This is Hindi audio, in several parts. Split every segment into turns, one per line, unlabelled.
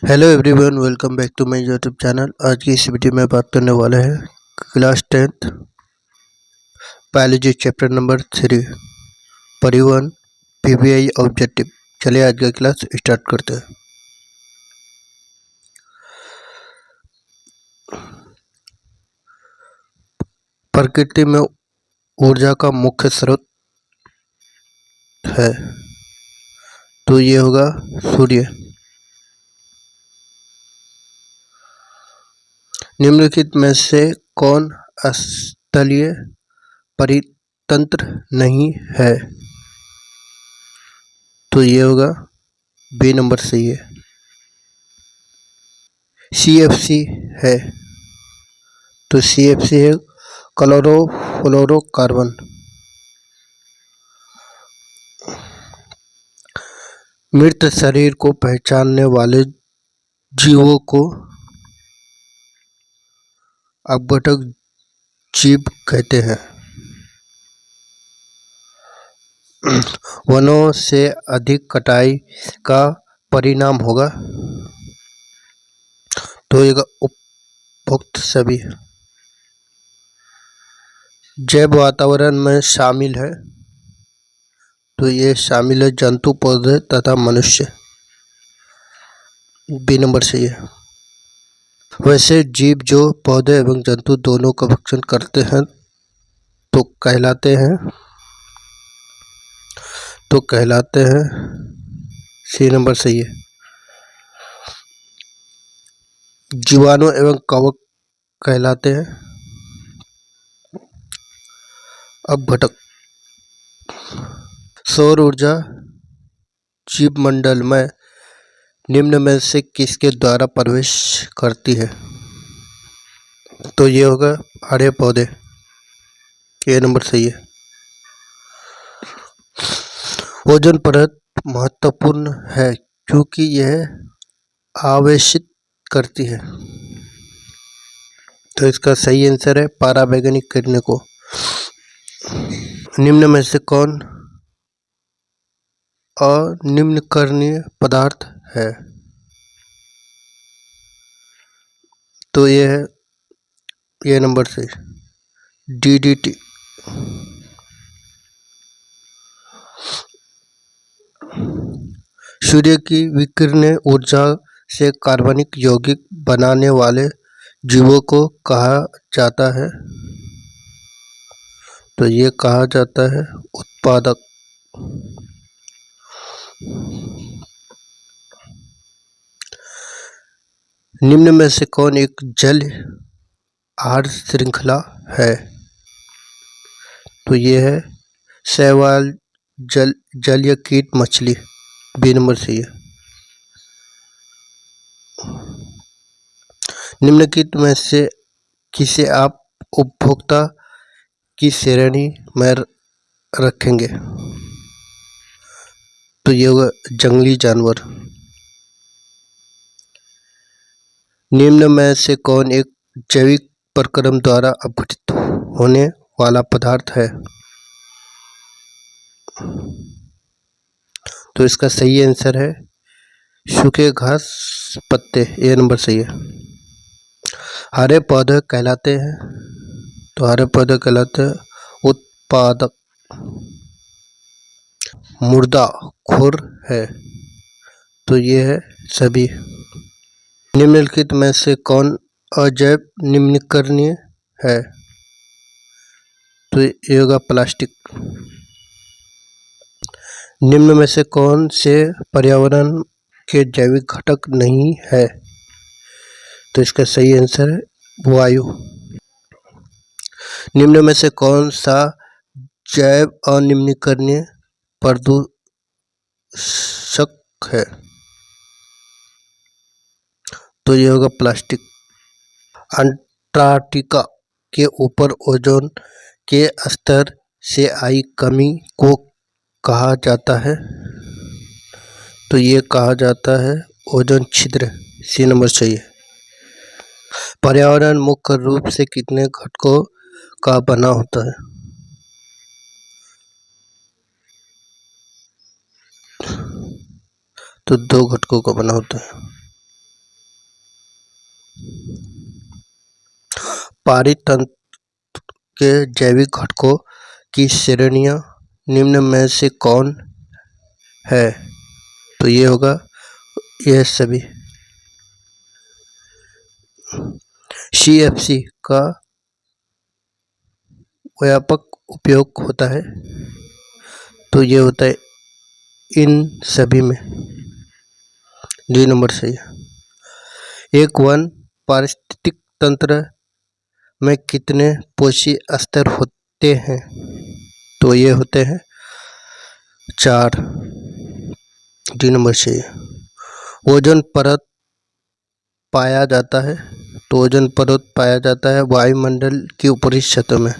Hello everyone, welcome back to my YouTube channel. आज की इस वीडियो में बात करने वाला है class 10th biology chapter number 3 परिवहन पीबीआई ऑब्जेक्टिव। चलिए आज का क्लास स्टार्ट करते हैं। प्रकृति में ऊर्जा का मुख्य स्रोत है तो ये होगा सूर्य। निम्नलिखित में से कौन स्थलीय परितंत्र नहीं है? तो ये होगा बी नंबर सही है। CFC है तो CFC है क्लोरोफ्लोरोकार्बन। मृत शरीर को पहचानने वाले जीवों को अपघटक जीव कहते हैं। वनों से अधिक कटाई का परिणाम होगा तो ये उपयुक्त सभी जैव वातावरण में शामिल है तो ये शामिल है जंतु, पौधे तथा मनुष्य। बी नंबर सही है। वैसे जीव जो पौधे एवं जंतु दोनों का भक्षण करते हैं तो कहलाते हैं सी नंबर सही है। जीवाणु एवं कवक कहलाते हैं अपघटक। सौर ऊर्जा जीवमंडल में निम्न में से किसके द्वारा प्रवेश करती है? तो ये होगा हरे पौधे। ए नंबर सही है। ओजोन परत महत्वपूर्ण है क्योंकि यह आवेशित करती है तो इसका सही आंसर है पराबैंगनी किरणों को। निम्न में से कौन अनिम्नकरणीय पदार्थ है? तो ये है ये नंबर से DDT। सूर्य की विकिरणीय ऊर्जा से कार्बनिक यौगिक बनाने वाले जीवों को कहा जाता है तो ये कहा जाता है उत्पादक। निम्न में से कौन एक जल आहार श्रृंखला है? तो ये है शैवाल, जलीय कीट, मछली। बी नंबर सही है। निम्नलिखित में से किसे आप उपभोक्ता की श्रेणी में रखेंगे? तो ये होगा जंगली जानवर। निम्न में से कौन एक जैविक प्रक्रम द्वारा अपघटित होने वाला पदार्थ है? तो इसका सही आंसर है सूखे घास पत्ते। ए नंबर सही है। हरे पौधे कहलाते हैं तो हरे पौधे कहलाते हैं उत्पादक। मुर्दा खुर है तो ये है सभी। निम्नलिखित में से कौन अजैव निम्नीकरणीय है? तो ये होगा प्लास्टिक। निम्न में से कौन से पर्यावरण के जैविक घटक नहीं है? तो इसका सही आंसर है वायु। निम्न में से कौन सा जैव अनिम्नीकरणीय प्रदूषक है? तो ये होगा प्लास्टिक। अंटार्कटिका के ऊपर ओजोन के स्तर से आई कमी को कहा जाता है तो ये कहा जाता है ओजोन छिद्र। सी नंबर सही है। पर्यावरण मुख्य रूप से कितने घटकों का बना होता है? तो 2 घटकों का बना होता है। पारितंत्र के जैविक घटकों की श्रेणियां निम्न में से कौन है? तो ये होगा यह सभी। CFC का व्यापक उपयोग होता है, तो ये होता है इन सभी में। डी नंबर सही है। एक वन पारिस्थितिक तंत्र में कितने पोषी स्तर होते हैं? तो ये होते हैं 4। डी नंबर सही है। ओजोन परत पाया जाता है, तो ओजोन परत पाया जाता है वायुमंडल की ऊपरी सतह में।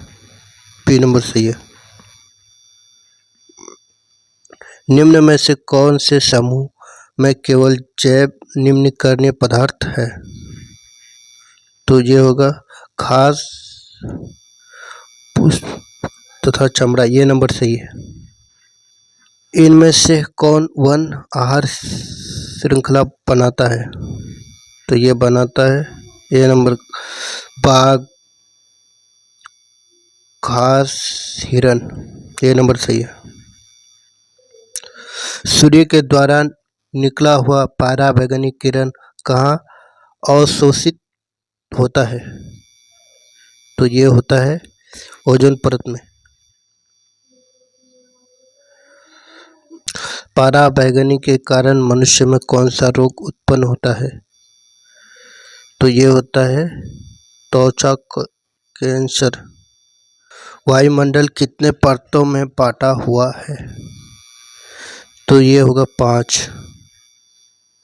बी नंबर सही है। निम्न में से कौन से समूह में केवल जैव निम्नीकरणीय पदार्थ है? तो ये होगा घास, पुष्प तथा चमड़ा। ये नंबर सही है। इनमें से कौन वन आहार श्रृंखला बनाता है? तो ये बनाता है ये नंबर बाघ, घास, हिरन। ये नंबर सही है। सूर्य के द्वारा निकला हुआ पराबैंगनी किरण कहाँ अवशोषित होता है? तो ये होता है ओजोन परत में। पराबैंगनी के कारण मनुष्य में कौन सा रोग उत्पन्न होता है? तो ये होता है त्वचा कैंसर। वायुमंडल कितने परतों में बांटा हुआ है? तो ये होगा 5।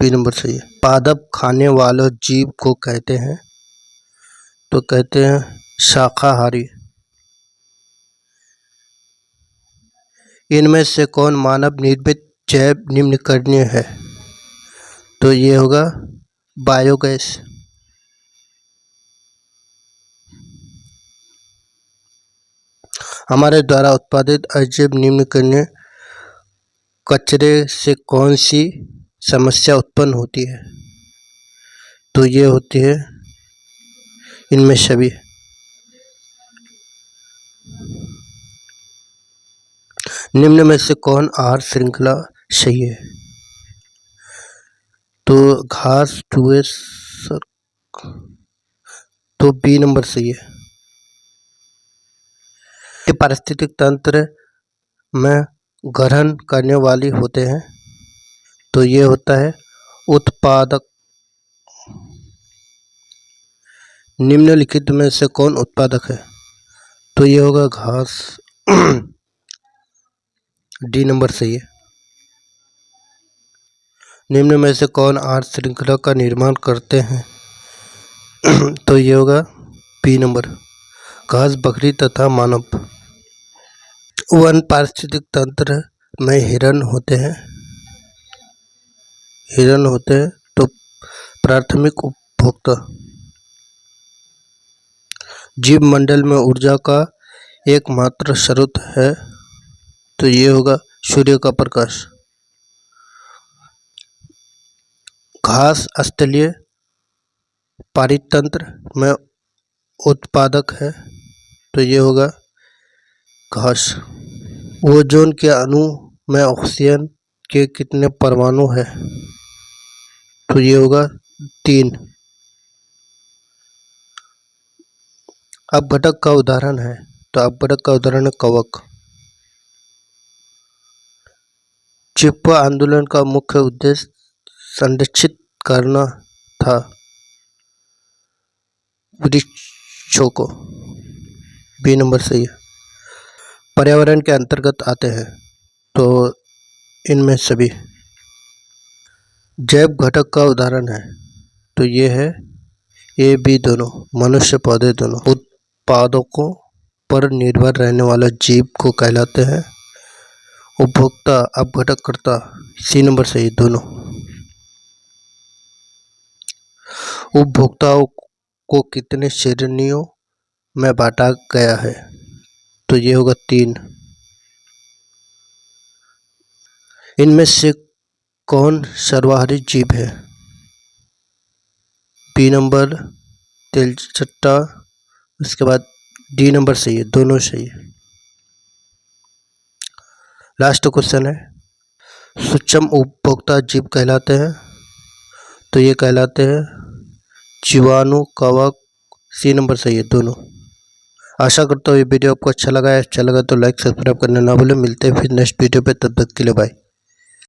बी नंबर सही है। पादप खाने वाले जीव को कहते हैं? तो कहते हैं शाकाहारी। इनमें से कौन मानव निर्मित जैव निम्नीकरणीय है? तो ये होगा बायोगैस। हमारे द्वारा उत्पादित अजैव निम्नीकरणीय कचरे से कौन सी समस्या उत्पन्न होती है? तो ये होती है इनमें सभी। निम्न में से कौन आहार श्रृंखला सही है? तो घास, चूहे, तो बी नंबर सही है। ये पारिस्थितिक तंत्र में ग्रहण करने वाली होते हैं, तो ये होता है उत्पादक। निम्नलिखित में से कौन उत्पादक है? तो ये होगा घास। डी नंबर सही है। निम्न में से कौन आहार श्रृंखला का निर्माण करते हैं? तो ये होगा बी नंबर घास, बकरी तथा मानव। वन पारिस्थितिक तंत्र में हिरन होते हैं। तो प्राथमिक उपभोक्ता। जीव मंडल में ऊर्जा का एकमात्र स्रोत है, तो ये होगा सूर्य का प्रकाश। घास स्थलीय पारितंत्र में उत्पादक है, तो ये होगा घास। ओजोन के अणु में ऑक्सीजन के कितने परमाणु हैं? तो ये होगा 3। अपघटक का उदाहरण है? तो अपघटक का उदाहरण है कवक। चिपको आंदोलन का मुख्य उद्देश्य संरक्षित करना था वृक्षों को। बी नंबर सही है। पर्यावरण के अंतर्गत आते हैं, तो इनमें सभी। जैव घटक का उदाहरण है? तो ये है ए बी दोनों, मनुष्य पौधे दोनों। उत्पादकों पर निर्भर रहने वाला जीव को कहलाते हैं उपभोक्ता, अपघटककर्ता। सी नंबर सही, दोनों। उपभोक्ताओं को कितने श्रेणियों में बांटा गया है? तो ये होगा 3। इनमें से कौन सर्वाहारी जीव है? बी नंबर तेल चट्टा, उसके बाद डी नंबर सही है, दोनों सही है। लास्ट क्वेश्चन है, सूक्ष्म उपभोक्ता जीव कहलाते हैं, तो ये कहलाते हैं जीवाणु, कवक। सी नंबर सही है, दोनों। आशा करता हूँ ये वीडियो आपको अच्छा लगा है। अच्छा लगा तो लाइक सब्सक्राइब करना ना भूलें। मिलते हैं फिर नेक्स्ट वीडियो पे, तब तक के लिए बाय।